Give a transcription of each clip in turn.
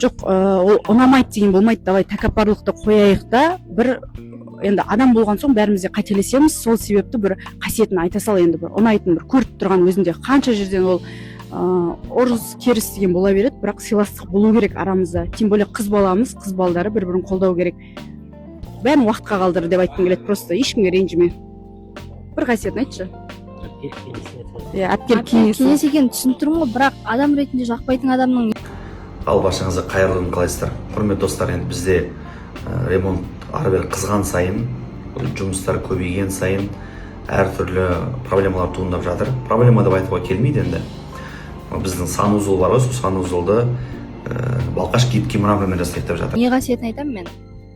Жоқ, ол ұнамайды деген болмайды, давай тәкаппарлықты қояйық да, бір енді адам болған соң бәріміз де қателесеміз, сол себепті бір қасиетін айта сал, енді бір ұнайтын, бір көріп тұрған өзінде қанша жерден ол ұрыс керіс деген бола береді, бірақ сыйластық болу керек арамызда, тем более қыз баламыз, қыз балдары бір-бірін қолдау керек. Бәрін уақытқа қалдыр деп айтқым келеді, просто ешкімге ренжіме. Бір қасиетін айтшы. Әпкелік кеңес екенін түсініп тұрмын ғой, бірақ адам ретінде жақпайтын адамның. Ал баршаңызға қайырлы күн, қалайсыздар? Құрметті достар, енді бізде ремонт ары бері қызған сайын, жұмыстар көбейген сайын әртүрлі проблемалар туындап жатыр. Проблема деп айтуға келмейді енді. Біздің санузол бар ғой, сол санузолды балқаш гибкий мрамормен жасайды деп жатыр. Не қасиетін айтамын мен?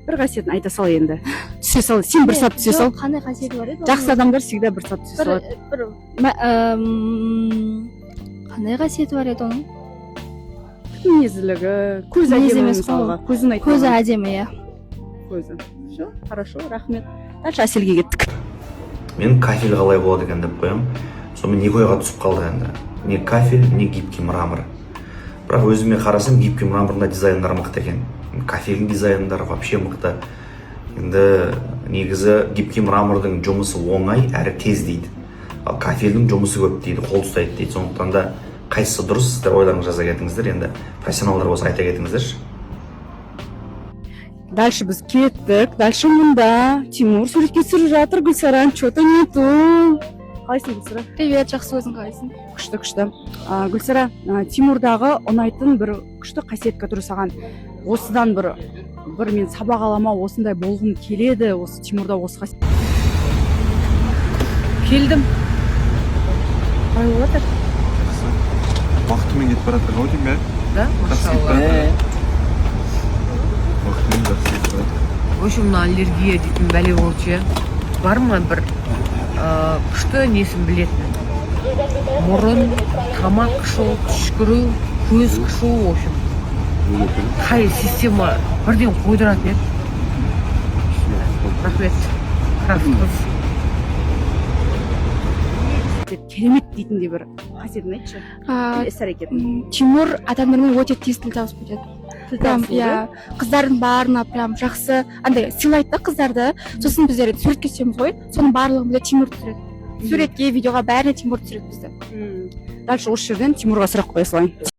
Бір қасиетін айта сал енді. Түсе сал, сен бір сат түсе сал. Қандай қасиеті бар еді? Жақсы адамдар всегда бір сат түсе салады. Қандай қасиеті бар еді оның? Мінезділігі, көз әдемі мысалға. Көзін айтып. Көзі әдемі, иә. Көзі. Все, хорошо, рахмет. Дальше Әселге кеттік. Мен кафель қалай болады екен деп қоямын. Сонымен екі ойға түсіп қалды енді. Не кафель, не гибкий мрамор. Бірақ өзіме қарасам, гибкий мраморда дизайндар мықты екен. Кафельдің дизайндары вообще мықты. Енді негізі гибкий мрамордың жұмысы оңай әрі тез дейді. Ал кафельдің жұмысы көп дейді, қол ұстайды дейді. Сондықтан да қайсысы дұрыс сіздер ойларыңызды жаза кетіңіздер. Енді профессионалдар болса айта кетіңіздерші. Дальше біз кеттік. Дальше мұнда Тимур суретке түсіріп жатыр. Гүлсара, что-то нету. Қалайсың, Гүлсара? Привет, жақсы, өзің қалайсың? Күшті. Гүлсара, Тимурдағы ұнайтын бір күшті қасиет который саған осыдан бір мен сабақ алама, осындай болғым келеді, осы Тимурда осы қасиет. Келдім. Қалай болып жатыр? Уақытымен кетіп бара жатыр ғой деймін, бе? Да? Уақытымен жақсы кетіп бара жатыр. В общем, мына аллергия дейтін бәле болды. Бар ма бір күшті несін білетін? Мұрын, тамақ қышу, түшкіру, көз қышу, в общем. Қай система бірден қойдыратын еді. Рахмет. Рахмет. Керемет дейтін де бір қасиетін айтшы. Іс-әрекетін. Тимур адамдармен өте тез тіл табысып кетеді. Иә, қыздардың барына прям жақсы андай сыйлайды да қыздарды. Сосын біздер суретке түсеміз ғой, соның барлығын бізде Тимур түсіреді. Суретке, видеоға бәріне Тимур түсіреді бізді. Дальше осы жерден Тимурға сұрақ қоя салайын.